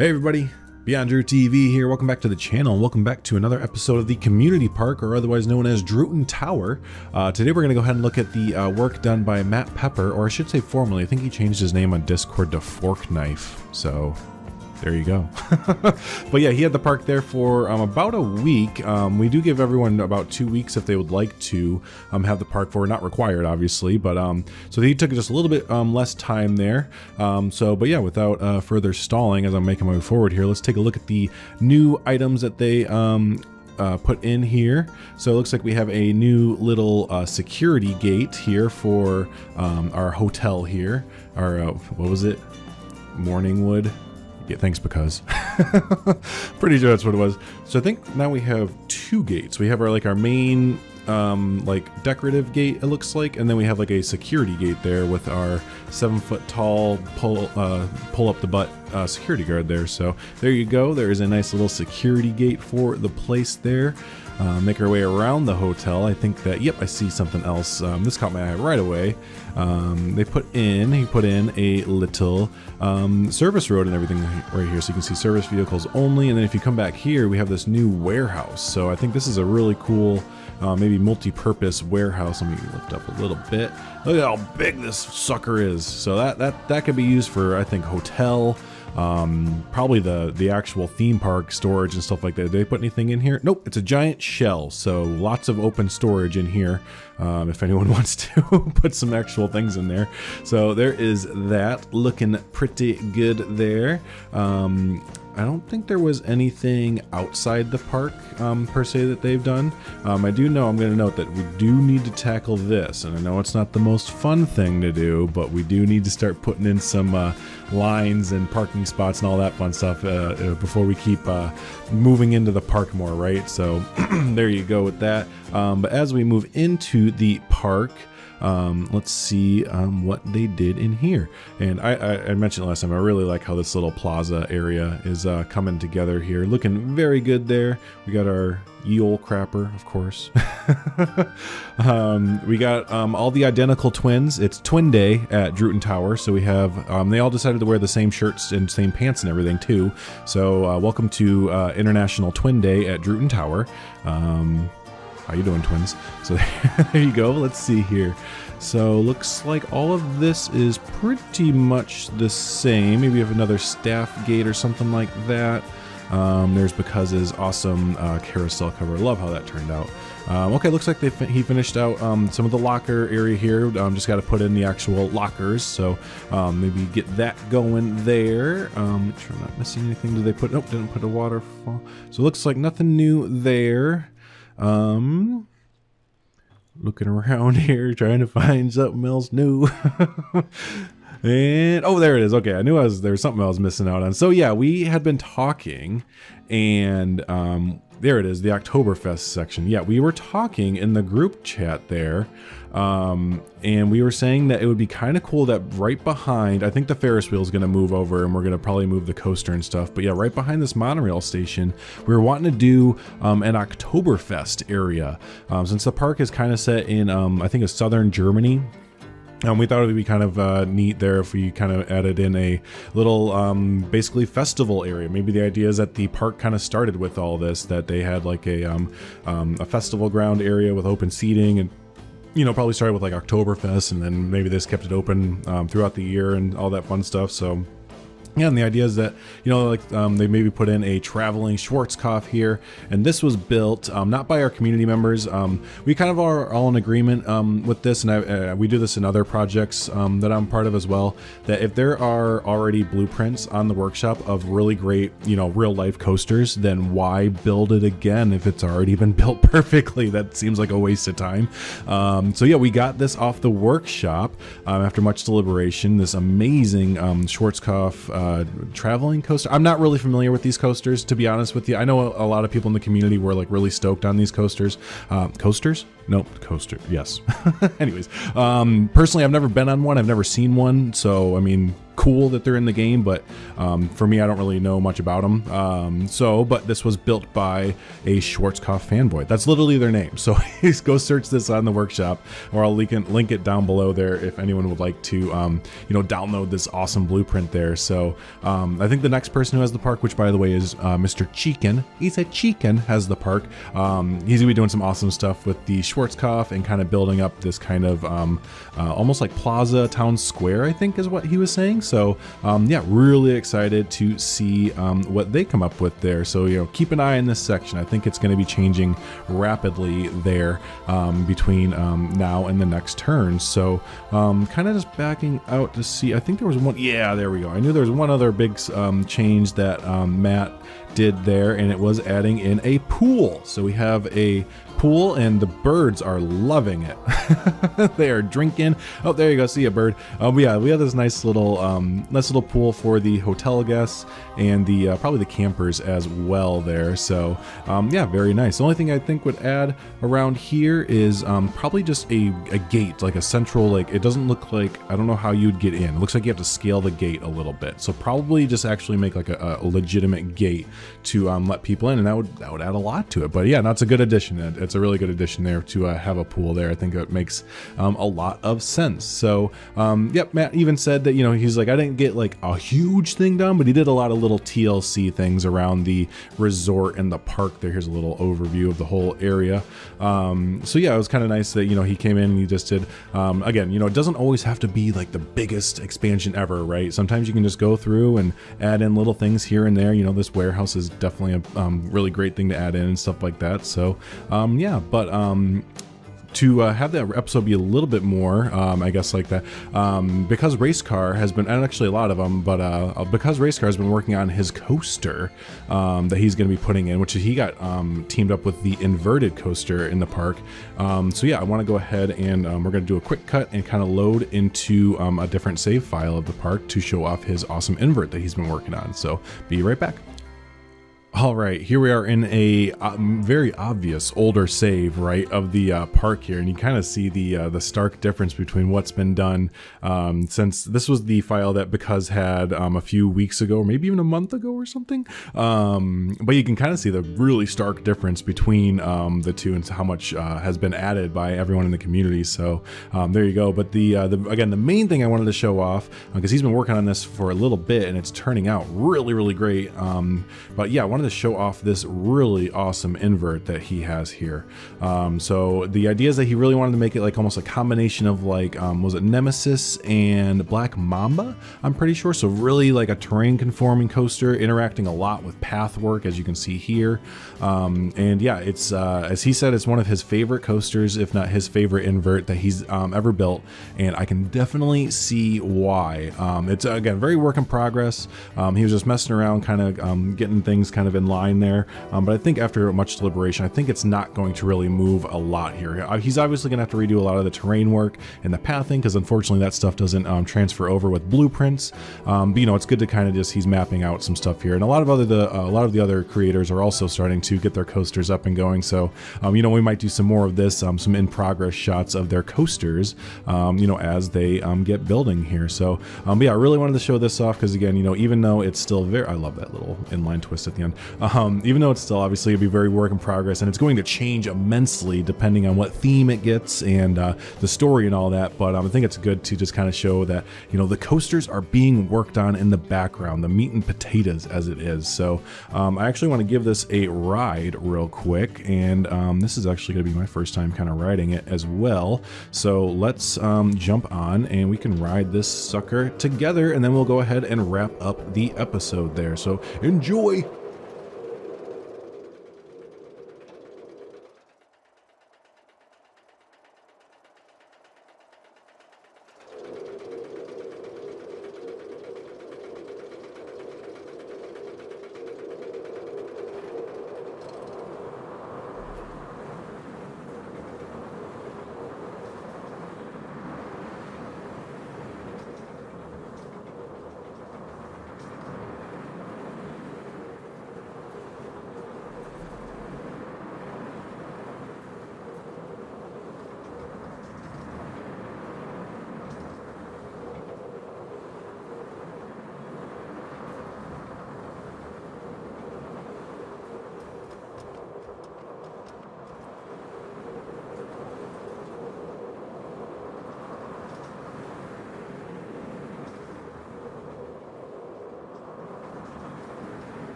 Hey everybody, BeyondDrewTV here. Welcome back to the channel and welcome back to another episode of the Community Park, or otherwise known as Drewton Tower. Today we're going to go ahead and look at the work done by Matt Pepper, or I should say formally. I think he changed his name on Discord to ForkKnife, so there you go. But yeah, he had the park there for about a week. We do give everyone about 2 weeks if they would like to have the park for, not required obviously, but so he took just a little bit less time there. But yeah, without further stalling, as I'm making my way forward here, let's take a look at the new items that they put in here. So it looks like we have a new little security gate here for our hotel here. Our what was it? Morningwood. Yeah, thanks, because pretty sure that's what it was. So I think now we have two gates. We have our main like decorative gate, it looks like, and then we have like a security gate there with our 7-foot tall pull up the butt security guard there. So there you go. There is a nice little security gate for the place there. Make our way around the hotel. I think that, yep, I see something else. This caught my eye right away. He put in a little service road and everything right here, so you can see service vehicles only. And then if you come back here, we have this new warehouse. So I think this is a really cool, maybe multi-purpose warehouse. Let me lift up a little bit. Look at how big this sucker is. So that could be used for, I think, hotel. Probably the actual theme park storage and stuff like that. Did they put anything in here? Nope, it's a giant shell, so lots of open storage in here if anyone wants to put some actual things in there. So there is that, looking pretty good there. I don't think there was anything outside the park per se that they've done. I do know, I'm going to note that we do need to tackle this, and I know it's not the most fun thing to do, but we do need to start putting in some lines and parking spots and all that fun stuff before we keep moving into the park more, right? So there you go with that. But as we move into the park, let's see what they did in here. And I mentioned last time, I really like how this little plaza area is coming together here. Looking very good there. We got our ye ol' crapper, of course. We got all the identical twins. It's twin day at Drewton Tower, so we have they all decided to wear the same shirts and same pants and everything too. So welcome to International Twin Day at Drewton Tower. How you doing, twins? So there you go. Let's see here. So looks like all of this is pretty much the same. Maybe we have another staff gate or something like that. There's Because's awesome carousel cover. Love how that turned out. Okay, looks like he finished out some of the locker area here. Just got to put in the actual lockers, so maybe get that going there. Make sure I'm not missing anything. Did they put? Nope, didn't put a waterfall. So looks like nothing new there. Looking around here, trying to find something else new. And oh, there it is. Okay, I knew there was something I was missing out on. So yeah, we had been talking, and there it is, the Oktoberfest section. Yeah, we were talking in the group chat there, and we were saying that it would be kind of cool that right behind, I think the Ferris wheel is going to move over, and we're going to probably move the coaster and stuff. But yeah, right behind this monorail station, we were wanting to do an Oktoberfest area, since the park is kind of set in, I think, it's southern Germany. We thought it would be kind of neat there if we kind of added in a little basically festival area. Maybe the idea is that the park kind of started with all this, that they had like a festival ground area with open seating, and you know, probably started with like Oktoberfest, and then maybe this kept it open throughout the year and all that fun stuff. So yeah, and the idea is that, you know, like they maybe put in a traveling Schwarzkopf here, and this was built not by our community members. We kind of are all in agreement with this, and we do this in other projects that I'm part of as well, that if there are already blueprints on the workshop of really great, you know, real life coasters, then why build it again if it's already been built perfectly? That seems like a waste of time. So yeah, we got this off the workshop after much deliberation, this amazing Schwarzkopf traveling coaster. I'm not really familiar with these coasters, to be honest with you. I know a lot of people in the community were like really stoked on these coasters. Coasters? Nope, coaster. Yes. Anyways, personally, I've never been on one. I've never seen one. So, I mean, cool that they're in the game, but for me, I don't really know much about them. But this was built by a Schwarzkopf fanboy. That's literally their name. So go search this on the workshop, or I'll link it down below there if anyone would like to, download this awesome blueprint there. So I think the next person who has the park, which by the way is Mr. Chicken, he said Chicken has the park. He's gonna be doing some awesome stuff with the Schwarzkopf and kind of building up this kind of almost like plaza town square, I think is what he was saying. So yeah, really excited to see what they come up with there. So keep an eye in this section. I think it's going to be changing rapidly there between now and the next turn. So kind of just backing out to see, I think there was one, yeah, there we go. I knew there was one other big change that Matt did there, and it was adding in a pool. So we have a pool and the birds are loving it. They are drinking. Oh, there you go. See a bird. Yeah, we have this nice little pool for the hotel guests and the probably the campers as well there. So yeah, very nice. The only thing I think would add around here is probably just a gate, like a central, like it doesn't look like, I don't know how you'd get in. It looks like you have to scale the gate a little bit. So probably just actually make like a legitimate gate to let people in, and that would add a lot to it. But yeah, that's a good addition. It's a really good addition there to have a pool there. I think it makes a lot of sense. So yep, Matt even said that he's like, I didn't get like a huge thing done, but he did a lot of little TLC things around the resort and the park there. Here's a little overview of the whole area. So yeah, it was kind of nice that he came in and he just did again, it doesn't always have to be like the biggest expansion ever, right? Sometimes you can just go through and add in little things here and there. This warehouse is definitely a really great thing to add in and stuff like that. So yeah, but to have that episode be a little bit more, I guess, like that, because Race Car has been, and actually a lot of them, but because Race Car has been working on his coaster that he's going to be putting in, which he got teamed up with the inverted coaster in the park. So yeah, I want to go ahead and we're going to do a quick cut and kind of load into a different save file of the park to show off his awesome invert that he's been working on. So be right back. All right, here we are in a very obvious older save, right, of the park here, and you kind of see the stark difference between what's been done since this was the file that Because had a few weeks ago, or maybe even a month ago or something. But you can kind of see the really stark difference between the two and how much has been added by everyone in the community. So there you go. But again, the main thing I wanted to show off, because he's been working on this for a little bit and it's turning out really, really great. But yeah, I wanted to show off this really awesome invert that he has here. So the idea is that he really wanted to make it like almost a combination of like, was it Nemesis and Black Mamba? I'm pretty sure. So really like a terrain conforming coaster, interacting a lot with path work, as you can see here. And yeah, it's as he said, it's one of his favorite coasters, if not his favorite invert that he's ever built. And I can definitely see why. It's again, very work in progress. He was just messing around, kind of getting things kind of in line there. But I think after much deliberation, I think it's not going to really move a lot here. He's obviously gonna have to redo a lot of the terrain work and the pathing, because unfortunately that stuff doesn't transfer over with blueprints. But it's good to kind of just, he's mapping out some stuff here. And a lot of the other creators are also starting to get their coasters up and going. So, we might do some more of this, some in progress shots of their coasters, as they get building here. So, but yeah, I really wanted to show this off because again, even though it's still very, I love that little inline twist at the end. Even though it's still obviously it'll be very work in progress and it's going to change immensely depending on what theme it gets and the story and all that. But I think it's good to just kind of show that, the coasters are being worked on in the background, the meat and potatoes as it is. So I actually want to give this a ride real quick. And this is actually going to be my first time kind of riding it as well. So let's jump on and we can ride this sucker together, and then we'll go ahead and wrap up the episode there. So enjoy.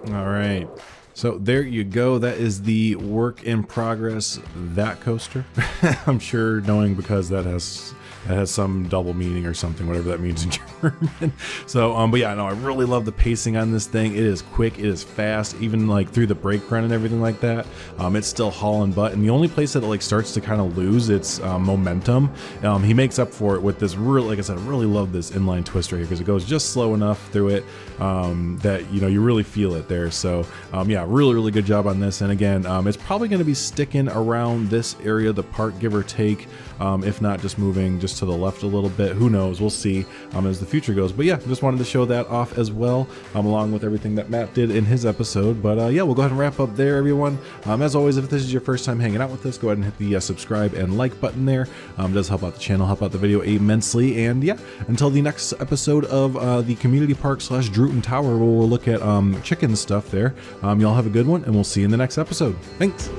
All right. So there you go. That is the work in progress, that coaster. I'm sure knowing because that has some double meaning or something, whatever that means in German. So, but yeah, no, I really love the pacing on this thing. It is quick, it is fast, even like through the brake run and everything like that. It's still hauling butt, and the only place that it like starts to kind of lose its momentum, he makes up for it with this real, like I said, I really love this inline twist right here because it goes just slow enough through it that, you know, you really feel it there. So, yeah, really good job on this. And again, it's probably going to be sticking around this area of the park, give or take, if not just moving just to the left a little bit. Who knows? We'll see as the future goes. But yeah, just wanted to show that off as well, along with everything that Matt did in his episode. But yeah, we'll go ahead and wrap up there, everyone. As always, if this is your first time hanging out with us, go ahead and hit the subscribe and like button there. It does help out the channel, help out the video immensely. And yeah, until the next episode of the Community Park / Drewton Tower, where we'll look at chicken stuff there. Y'all have a good one, and we'll see you in the next episode. Thanks.